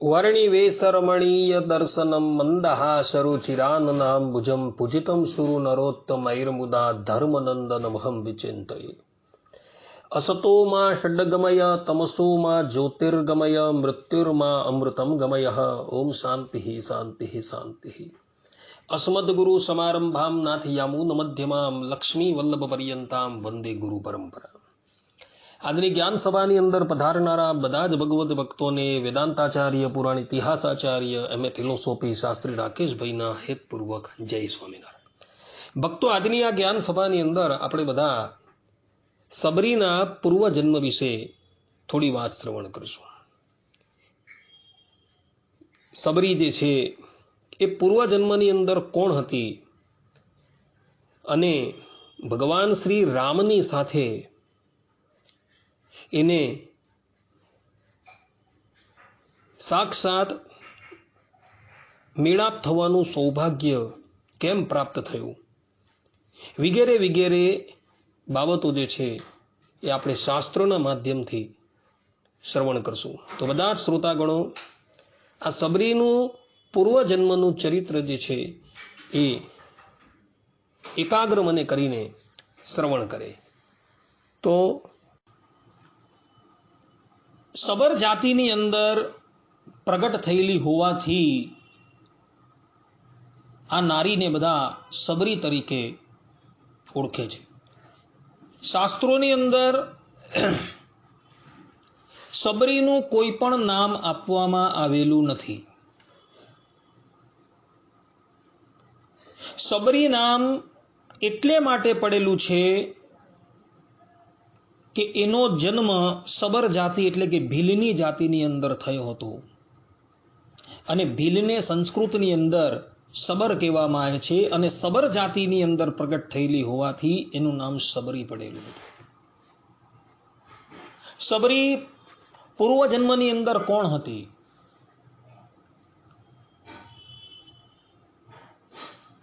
वर्णिवेशरमणीय दर्शनम मंदहासरुचिराननाम्बुजं पूजितं सुरु नरोत्तमैर्मुदा धर्मनंदनमहं विचिन्तये। असतो मा षड्गमय तमसो मा ज्योतिर्गमय मृत्युर्मा अमृतं गमयः। ओम शांति शांति शांति। अस्मद्गुरु समारंभां नाथयामून मध्यमां लक्ष्मी वल्लभ पर्यंतां वंदे गुरु परंपरा। આજની જ્ઞાન સભાની અંદર પધારનારા બધા જ ભગવદ ભક્તોને વેદાંતાચાર્ય પુરાણ ઇતિહાસાચાર્ય એમ.એ. ફિલોસોફી શાસ્ત્રી રાકેશભાઈના હેતપૂર્વક જય સ્વામિનારાયણ। ભક્તો, આજની આ જ્ઞાન સભાની અંદર આપણે બધા સબરીના પૂર્વજન્મ વિશે થોડી વાત શ્રવણ કરીશું। સબરી જે છે એ પૂર્વજન્મની અંદર કોણ હતી અને ભગવાન શ્રી રામની સાથે એને સાક્ષાત મેળાપ થવાનું સૌભાગ્ય કેમ પ્રાપ્ત થયું વગેરે વગેરે બાબતો જે છે એ આપણે શાસ્ત્રોના માધ્યમથી શ્રવણ કરશું। તો બધા જ શ્રોતાગણો આ સબરીનું પૂર્વજન્મનું ચરિત્ર જે છે એ એકાગ્ર મને કરીને શ્રવણ કરે। તો સબર જાતિની અંદર પ્રગટ થયેલી હોવાથી આ નારીને બધા સબરી તરીકે ઓળખે છે। શાસ્ત્રોની અંદર સબરીનું કોઈ પણ નામ આપવામાં આવેલું નથી। સબરી નામ એટલે માટે પડેલું છે કે એનો જન્મ સબર જાતિ એટલે કે ભીલની જાતિની અંદર થયો હતો અને ભીલને સંસ્કૃતની અંદર સબર કહેવામાં આવે છે અને સબર જાતિની અંદર પ્રગટ થયેલી હોવાથી એનું નામ સબરી પડેલું હતું। સબરી પૂર્વજન્મની અંદર કોણ હતી?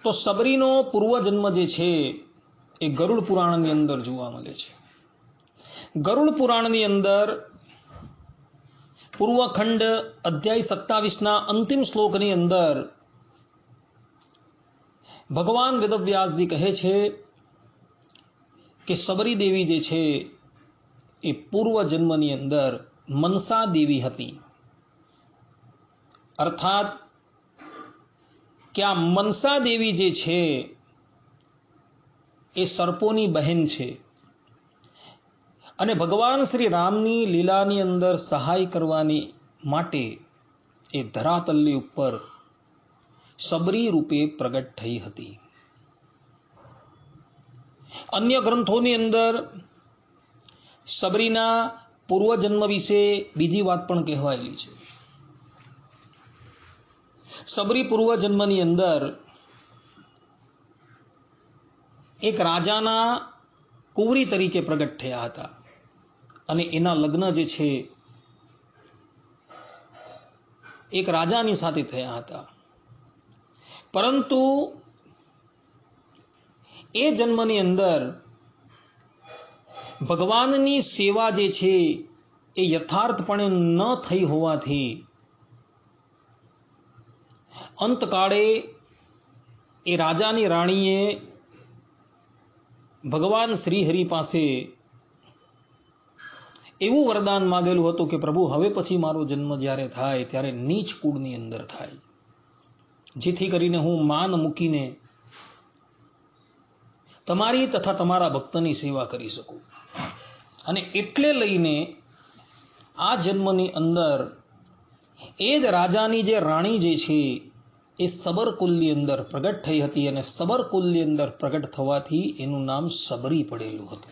તો સબરીનો પૂર્વજન્મ જે છે એ ગરુડ પુરાણની અંદર જોવા મળે છે। ગરુડ પુરાણની અંદર પૂર્વખંડ અધ્યાય 27ના અંતિમ શ્લોકની અંદર ભગવાન વેદવ્યાસજી કહે છે કે સબરી દેવી જે છે એ પૂર્વજન્મની અંદર મનસા દેવી હતી। અર્થાત કે આ મનસા દેવી જે છે એ સર્પોની બહેન છે અને ભગવાન શ્રી રામની લીલાની અંદર સહાય કરવાની માટે એ ધરાતલની ઉપર સબરી રૂપે પ્રગટ થઈ હતી। અન્ય ગ્રંથોની અંદર સબરીના પૂર્વજન્મ વિશે બીજી વાત પણ કહેવાયેલી છે। સબરી પૂર્વજન્મની અંદર એક રાજાના કુંવરી તરીકે પ્રગટ થયા હતા અને એના લગ્ન જે છે એક રાજાની સાથે થયા હતા, પરંતુ એ જન્મની અંદર ભગવાનની સેવા જે છે એ યથાર્થપણે ન થઈ હોવાથી અંતકાળે એ રાજાની રાણીએ ભગવાન શ્રી હરિ પાસે એવું વરદાન માંગેલું હતું કે પ્રભુ, હવે પછી મારો જન્મ જ્યારે થાય ત્યારે નીચ કુળની અંદર થાય, જેથી કરીને હું માન મૂકીને તમારી તથા તમારા ભક્તની સેવા કરી શકું। અને એટલે લઈને આ જન્મની અંદર એ જ રાજાની જે રાણી જે છે એ સબર કુલની અંદર પ્રગટ થઈ હતી અને સબર કુલની અંદર પ્રગટ થવાથી એનું નામ સબરી પડેલું હતું।